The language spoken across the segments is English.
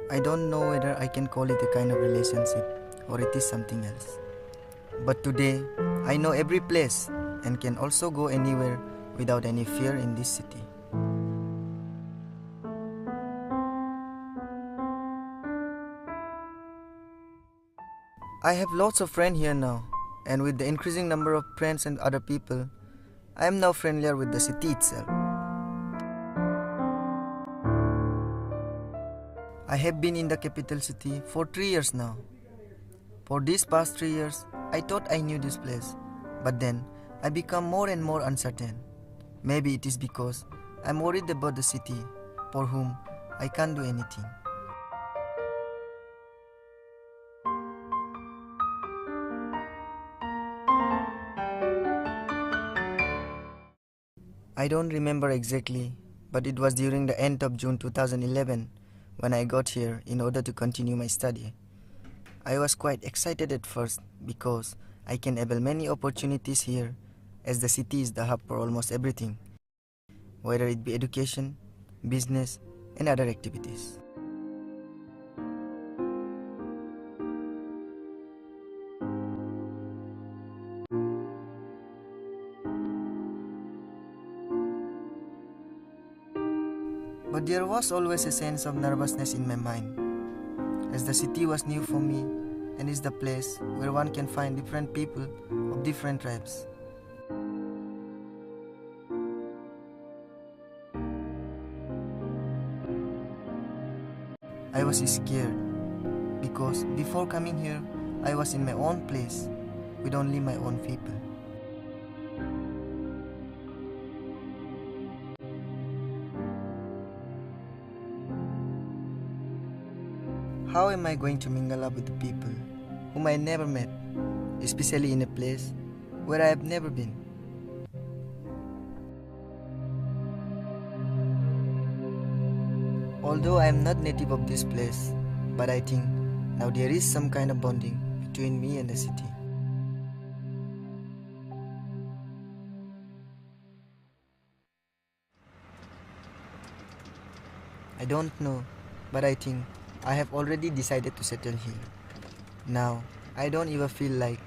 I don't know whether I can call it a kind of relationship or it is something else. But today, I know every place and can also go anywhere without any fear in this city. I have lots of friends here now, and with the increasing number of friends and other people, I am now friendlier with the city itself. I have been in the capital city for 3 years now. For these past 3 years, I thought I knew this place, but then I become more and more uncertain. Maybe it is because I'm worried about the city for whom I can't do anything. I don't remember exactly, but it was during the end of June 2011 when I got here in order to continue my study. I was quite excited at first because I can avail many opportunities here as the city is the hub for almost everything, whether it be education, business, and other activities. But there was always a sense of nervousness in my mind, as the city was new for me and is the place where one can find different people of different tribes. I was scared because before coming here, I was in my own place with only my own people. How am I going to mingle up with the people whom I never met, especially in a place where I have never been? Although I am not native of this place, but I think now there is some kind of bonding between me and the city. I don't know, but I think I have already decided to settle here. Now, I don't even feel like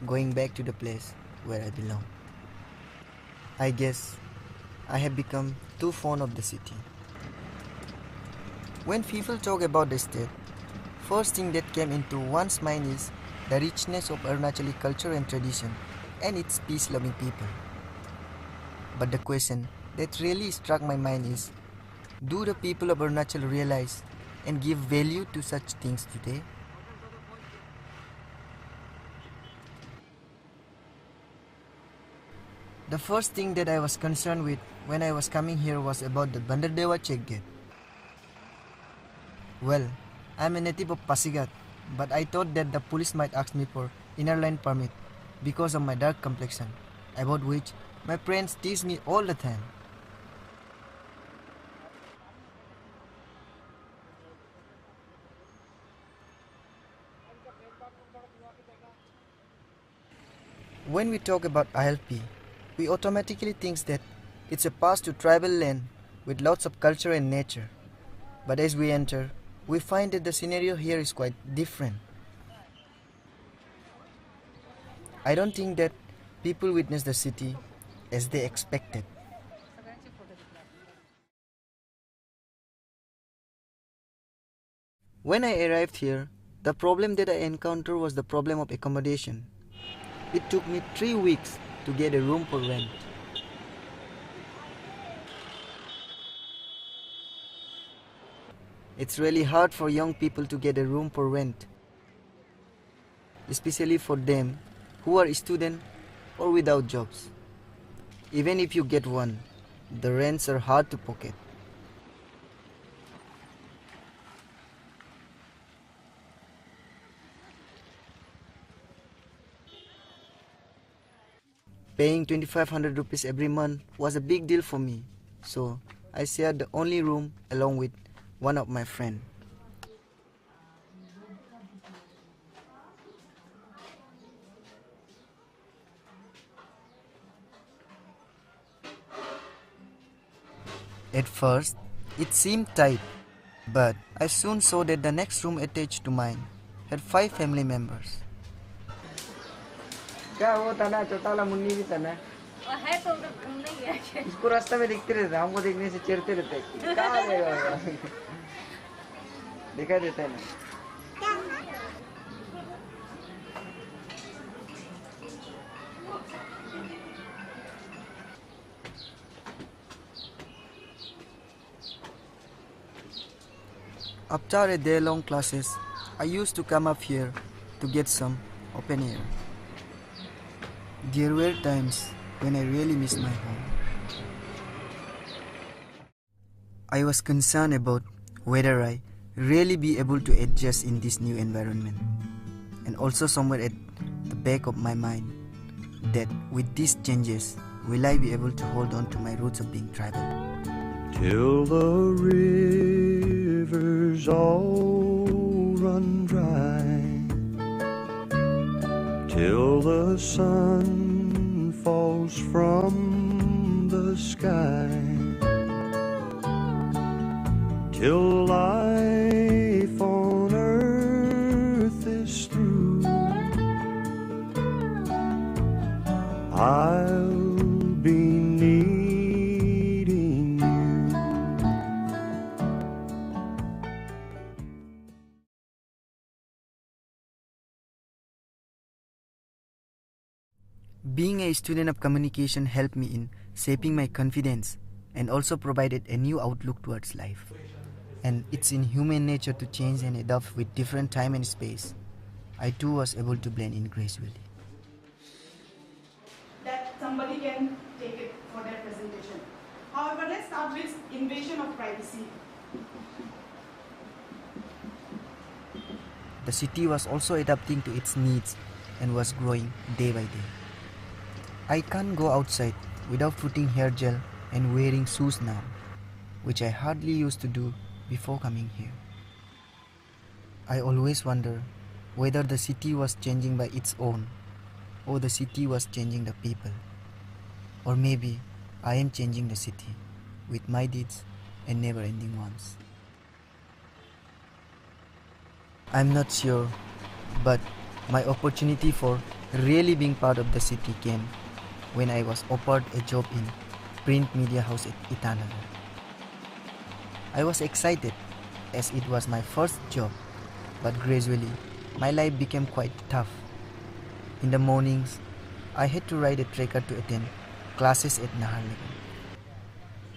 going back to the place where I belong. I guess I have become too fond of the city. When people talk about the state, first thing that came into one's mind is the richness of Arunachali culture and tradition and its peace-loving people. But the question that really struck my mind is, do the people of Arunachal realize and give value to such things today? The first thing that I was concerned with when I was coming here was about the Bandardewa check gate. Well, I'm a native of Pasigat, but I thought that the police might ask me for inner line permit because of my dark complexion, about which my friends tease me all the time. When we talk about ILP, we automatically think that it's a pass to tribal land with lots of culture and nature. But as we enter, we find that the scenario here is quite different. I don't think that people witness the city as they expected. When I arrived here, the problem that I encountered was the problem of accommodation. It took me 3 weeks to get a room for rent. It's really hard for young people to get a room for rent, especially for them who are students or without jobs. Even if you get one, the rents are hard to pocket. Paying 2500 rupees every month was a big deal for me, so I shared the only room along with one of my friends. At first, it seemed tight, But I soon saw that the next room attached to mine had 5 family members. क्या वो था ना छोटा वाला मुन्नी भी था ना है तो नहीं है इसको रास्ते में देखते रहते हमको देखने से चिढ़ते रहते कहाँ गएगा दिखाई देता है ना After a day-long classes, I used to come up here to get some open air. There were times when I really missed my home. I was concerned about whether I really be able to adjust in this new environment, and also somewhere at the back of my mind that with these changes, will I be able to hold on to my roots of being tribal? Till the rivers all run dry, till the sun falls from the sky, till life on earth is through, I'll be needing you. Being a student of communication helped me in shaping my confidence and also provided a new outlook towards life. And it's in human nature to change and adapt with different time and space. I too was able to blend in gracefully. That somebody can take it for their presentation. However, let's start with invasion of privacy. The city was also adapting to its needs and was growing day by day. I can't go outside without putting hair gel and wearing shoes now, which I hardly used to do before coming here. I always wonder whether the city was changing by its own, or the city was changing the people. Or maybe I am changing the city with my deeds and never-ending ones. I'm not sure, but my opportunity for really being part of the city came when I was offered a job in print media house at Itanagar. I was excited as it was my first job, but gradually my life became quite tough. In the mornings, I had to ride a trekker to attend classes at Naharlagun.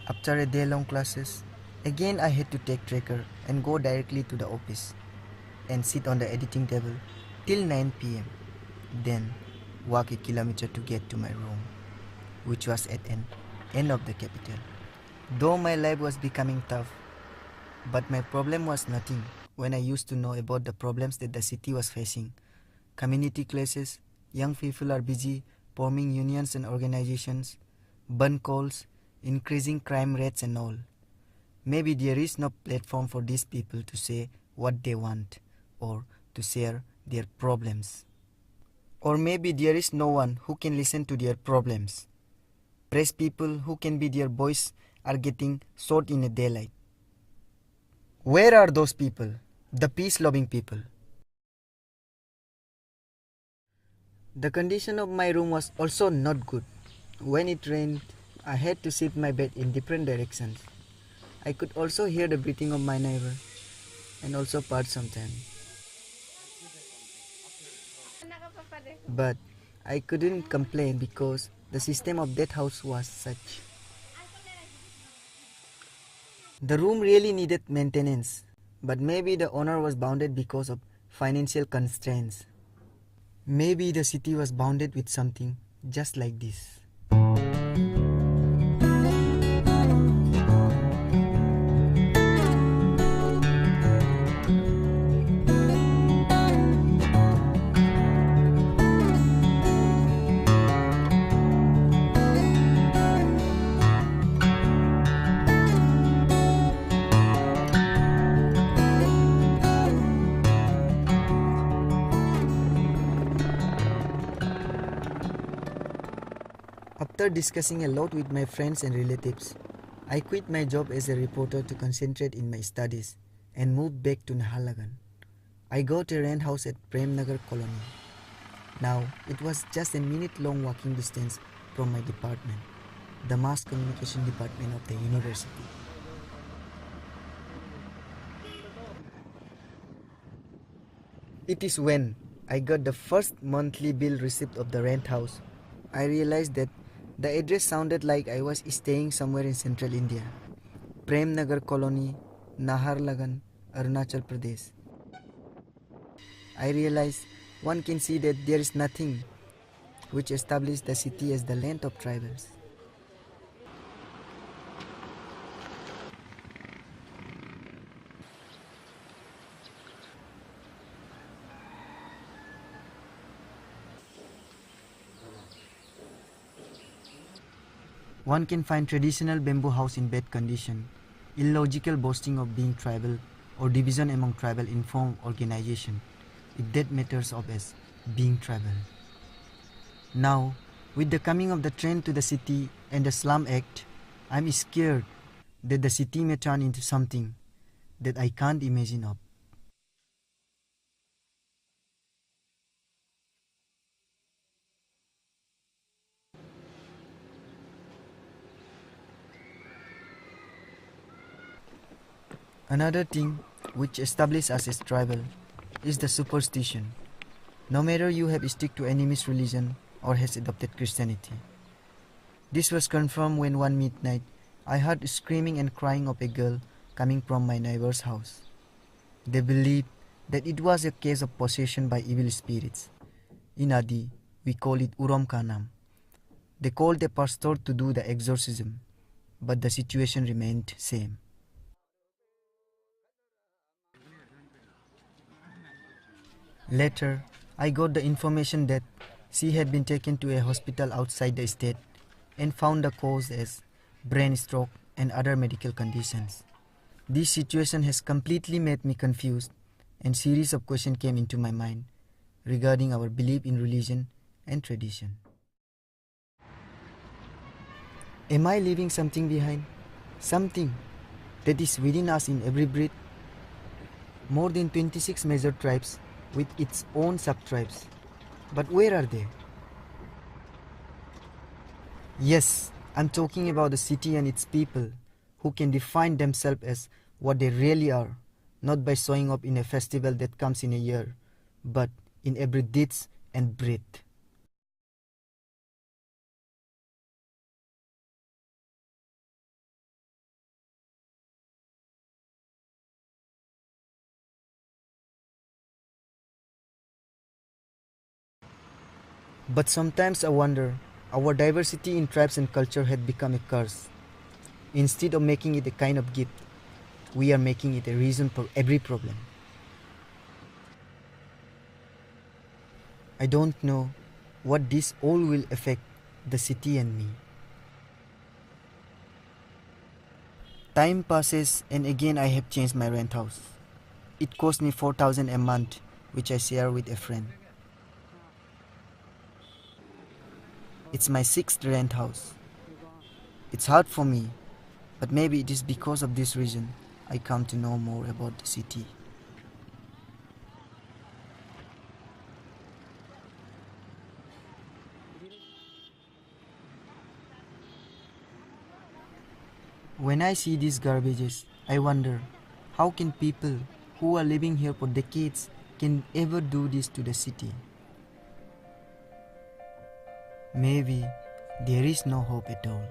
After a day-long classes, again I had to take trekker and go directly to the office and sit on the editing table till 9 p.m. Then walk a kilometer to get to my room, which was at an end of the capital. Though my life was becoming tough, but my problem was nothing when I used to know about the problems that the city was facing. Community clashes, young people are busy forming unions and organizations, burn calls, increasing crime rates and all. Maybe there is no platform for these people to say what they want or to share their problems. Or maybe there is no one who can listen to their problems. Press people who can be their voice are getting shot in the daylight. Where are those people? The peace-loving people. The condition of my room was also not good. When it rained, I had to shift my bed in different directions. I could also hear the breathing of my neighbor and also part sometimes. But I couldn't complain because the system of that house was such. The room really needed maintenance, but maybe the owner was bounded because of financial constraints. Maybe the city was bounded with something just like this. After discussing a lot with my friends and relatives, I quit my job as a reporter to concentrate in my studies, and moved back to Naharlagan. I got a rent house at Premnagar colony. Now it was just a minute-long walking distance from my department, the mass communication department of the university. It is when I got the first monthly bill receipt of the rent house, I realized that the address sounded like I was staying somewhere in central India. Premnagar colony, Naharlagan, Arunachal Pradesh. I realized one can see that there is nothing which established the city as the land of tribals. One can find traditional bamboo house in bad condition, illogical boasting of being tribal, or division among tribal informed organization, if that matters of as being tribal. Now, with the coming of the train to the city and the Slum Act, I'm scared that the city may turn into something that I can't imagine of. Another thing which establishes us as tribal is the superstition. No matter you have stick to enemy's religion or has adopted Christianity. This was confirmed when one midnight I heard screaming and crying of a girl coming from my neighbor's house. They believed that it was a case of possession by evil spirits. In Adi, we call it Uram Kanam. They called the pastor to do the exorcism, but the situation remained same. Later, I got the information that she had been taken to a hospital outside the state and found the cause as brain stroke and other medical conditions. This situation has completely made me confused, and series of questions came into my mind regarding our belief in religion and tradition. Am I leaving something behind? Something that is within us in every breath? More than 26 major tribes with its own sub-tribes. But where are they? Yes, I'm talking about the city and its people who can define themselves as what they really are, not by showing up in a festival that comes in a year, but in every deeds and breath. But sometimes I wonder, our diversity in tribes and culture had become a curse. Instead of making it a kind of gift, we are making it a reason for every problem. I don't know what this all will affect the city and me. Time passes and again I have changed my rent house. It cost me 4,000 a month, which I share with a friend. It's my sixth rent house. It's hard for me, but maybe it is because of this reason I come to know more about the city. When I see these garbages, I wonder, how can people who are living here for decades can ever do this to the city? Maybe there is no hope at all.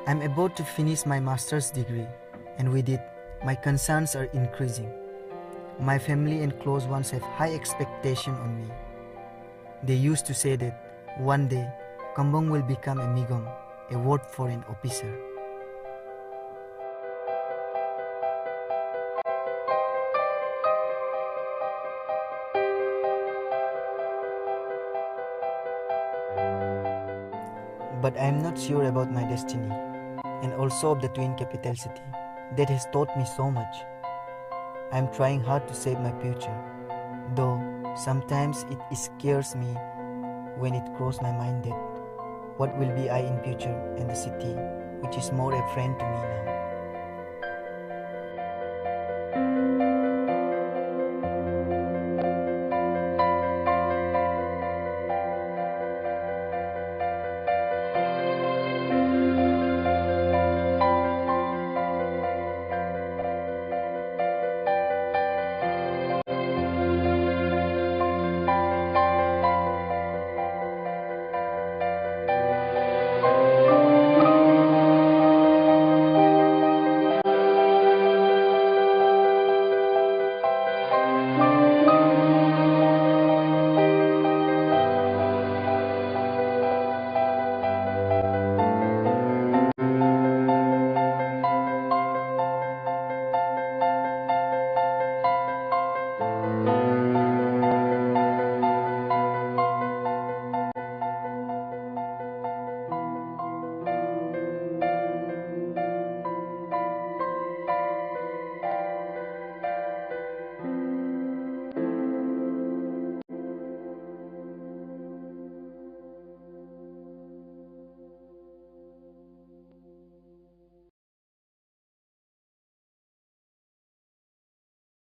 I'm about to finish my master's degree, and with it, my concerns are increasing. My family and close ones have high expectation on me. They used to say that one day, Kambong will become a Migong, a word for an officer. But I am not sure about my destiny, and also of the twin capital city that has taught me so much. I am trying hard to save my future, though sometimes it scares me when it crosses my mind that what will be I in future and the city which is more a friend to me now.